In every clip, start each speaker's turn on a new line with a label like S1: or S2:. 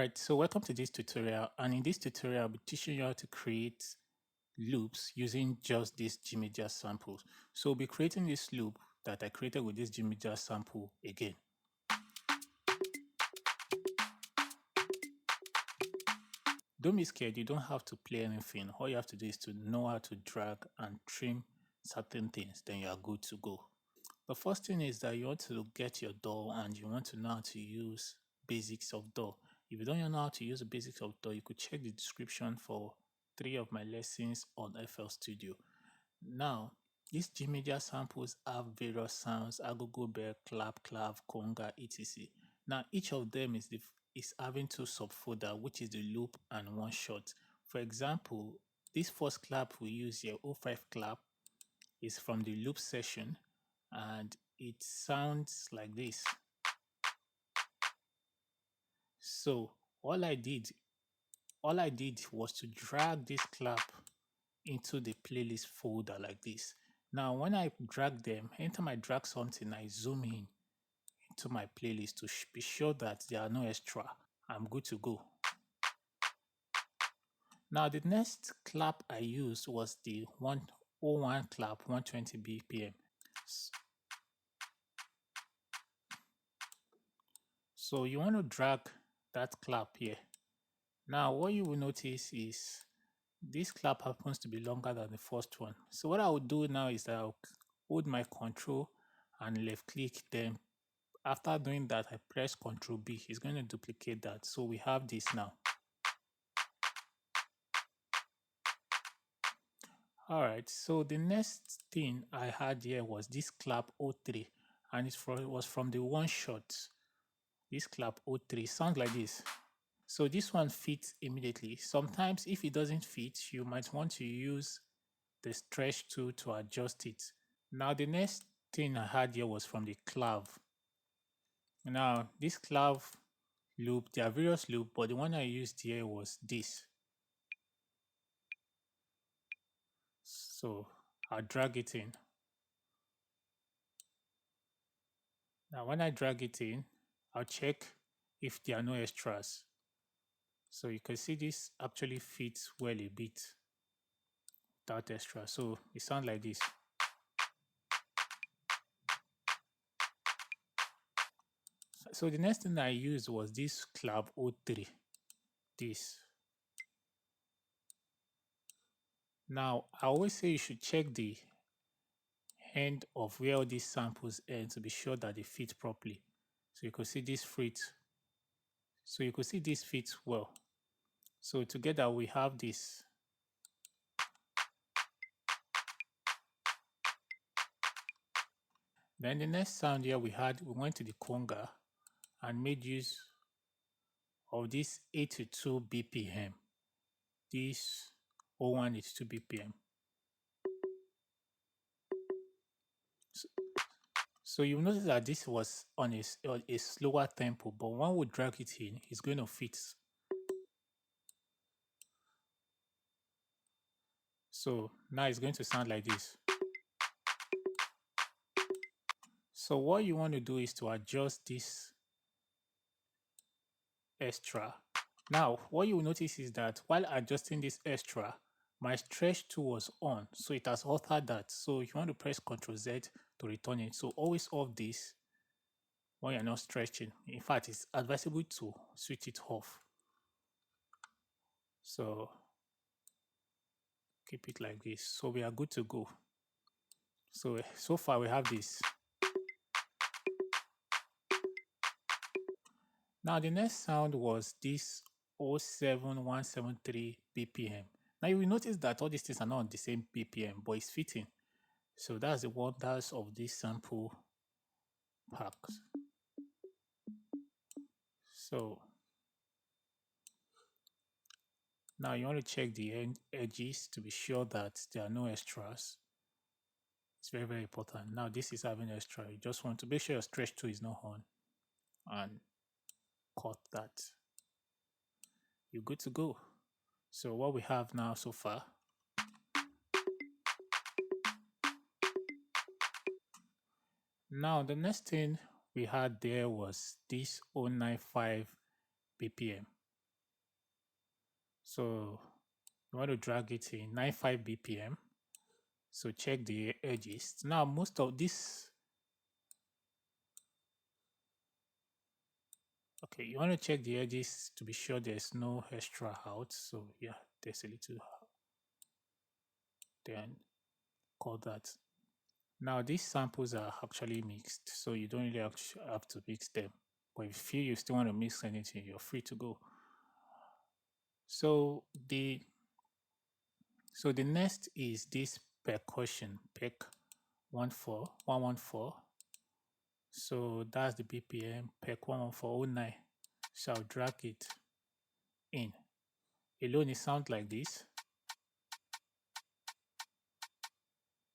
S1: Right, so welcome to this tutorial, and in this tutorial I'll be teaching you how to create loops using just these Jimmy Jazz samples. So we'll be creating this loop that I created with this Jimmy Jazz sample again. Don't be scared, you don't have to play anything. All you have to do is to know how to drag and trim certain things, then you are good to go. The first thing is that you want to get your DAW and you want to know how to use basics of DAW. If you don't know how to use the basics of DAW, you could check the description for 3 of my lessons on FL Studio. Now, these Jimmy Jazz samples have various sounds: agogo bell, clap, clav, conga, etc. Now, each of them is having two subfolder, which is the loop and one shot. For example, this first clap we use here, 05 clap, is from the loop session, and it sounds like this. So all I did was to drag this clap into the playlist folder like this. Now when I drag them, anytime I drag something, I zoom in into my playlist to be sure that there are no extra. I'm good to go. Now the next clap I used was the 101 clap, 120 BPM. So you want to drag that clap here. Now what you will notice is this clap happens to be longer than the first one. So what I will do now is that I'll hold my control and left click. Then after doing that, I press Control B. It's going to duplicate that. So we have this now. All right. So the next thing I had here was this clap 03, and it was from the one shot. This clap 03 sounds like this. So this one fits immediately. Sometimes if it doesn't fit, you might want to use the stretch tool to adjust it. Now the next thing I had here was from the clav. Now this clav loop, there are various loops, but the one I used here was this. So I'll drag it in. Now when I drag it in, I'll check if there are no extras. So you can see this actually fits well a bit without extra. So it sounds like this. So the next thing I used was this clap 03. This. Now I always say you should check the end of where all these samples end to be sure that they fit properly. So you could see this fits. So you could see this fits well. So together we have this. Then the next sound here we went to the conga and made use of this 82 BPM. This 0182 BPM. So, so you notice that this was on a slower tempo, but when we drag it in, it's going to fit. So now it's going to sound like this. So what you want to do is to adjust this extra. Now, what you will notice is that while adjusting this extra, my stretch tool was on, so it has altered that. So you want to press Ctrl Z to return it. So always off this when you're not stretching. In fact, it's advisable to switch it off. So keep it like this. So we are good to go. So far we have this. Now the next sound was this 07173 BPM. Now you will notice that all these things are not on the same BPM, but it's fitting. So that's the wonders of this sample packs. So now you want to check the edges to be sure that there are no extras. It's very, very important. Now this is having extra. You just want to make sure your stretch tool is not on and cut that. You're good to go. So what we have now so far. Now the next thing we had there was this 095 BPM. So you want to drag it in 95 BPM. So check the edges. Now most of this, okay, you want to check the edges to be sure there's no extra out. So yeah, there's a little, then call that. Now these samples are actually mixed, so you don't really have to mix them. But if you feel you still want to mix anything, you're free to go. So the next is this percussion Perc 114. So that's the BPM Perc 11409. So I'll drag it in. Alone it sounds like this.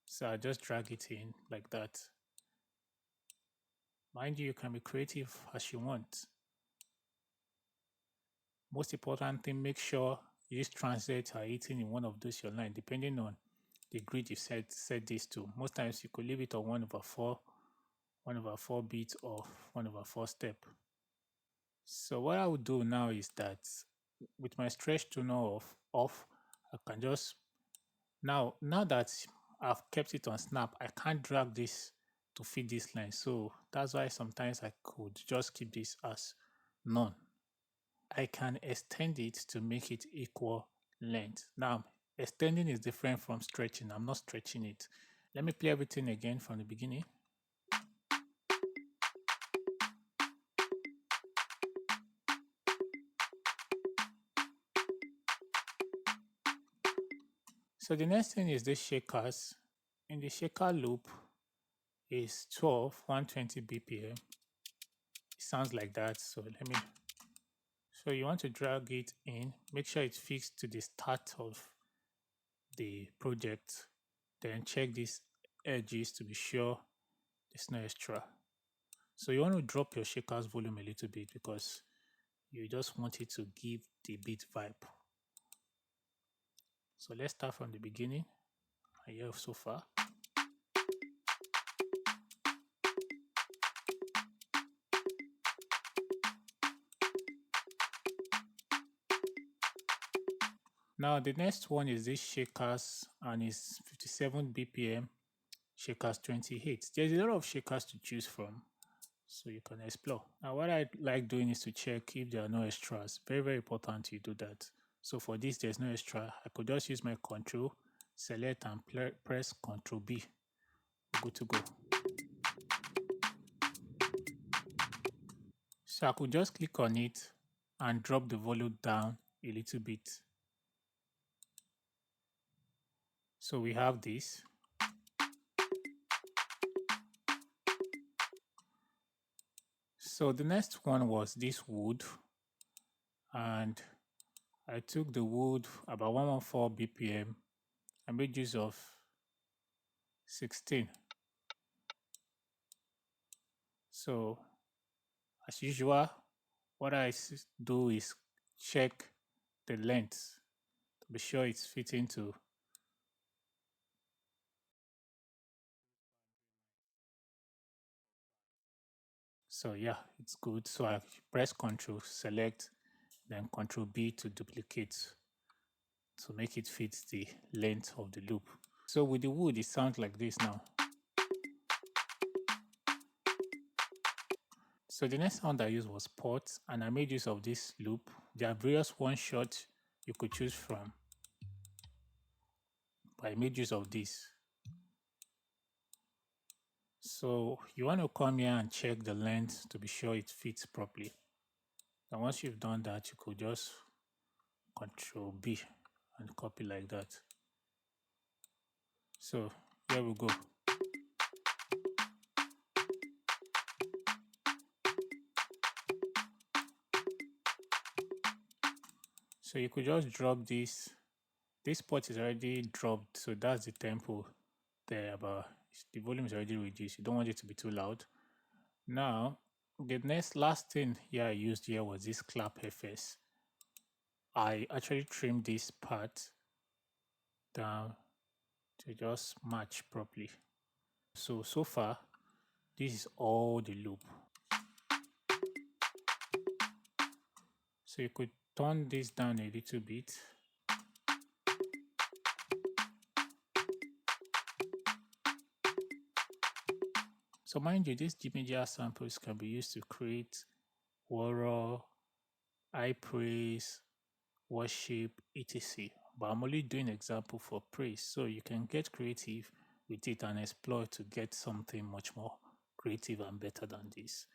S1: So I just drag it in like that. Mind you, you can be creative as you want. Most important thing, make sure these transits are hitting in one of those your line, depending on the grid you set this to. Most times you could leave it on 1/4 beats or 1/4 step. So what I would do now is that with my stretch tuner off, I can just now that I've kept it on snap, I can't drag this to fit this line. So that's why sometimes I could just keep this as none. I can extend it to make it equal length. Now, extending is different from stretching. I'm not stretching it. Let me play everything again from the beginning. So the next thing is the shakers. In the shaker loop is 12, 120 BPM. It sounds like that. So you want to drag it in, make sure it's fixed to the start of the project. Then check these edges to be sure there's no extra. So you want to drop your shakers volume a little bit because you just want it to give the beat vibe. So let's start from the beginning. Here so far. Now the next one is this shakers and it's 57 BPM, shakers 28. There's a lot of shakers to choose from, so you can explore. Now what I like doing is to check if there are no extras. Very, very important you do that. So for this, there's no extra. I could just use my control, select and press Control B. Good to go. So I could just click on it and drop the volume down a little bit. So we have this. So the next one was this wood, and I took the wood about 114 BPM. I made use of 16. So as usual, what I do is check the length to be sure it's fitting to. So yeah, it's good. So I press Control, select, then Control B to duplicate to make it fit the length of the loop. So with the wood, it sounds like this now. So the next sound I used was pot, and I made use of this loop. There are various one shot you could choose from, but I made use of this. So you want to come here and check the length to be sure it fits properly. And once you've done that, you could just Control B and copy like that. So here we go. So you could just drop this. This pot is already dropped, so that's the tempo there, but the volume is already reduced. You don't want it to be too loud. Now, the last thing here I used here was this clap FS. I actually trimmed this part down to just match properly. So far, this is all the loop. So you could turn this down a little bit. So mind you, these Jimmy samples can be used to create horror, high praise, worship, etc. But I'm only doing example for praise. So you can get creative with it and explore to get something much more creative and better than this.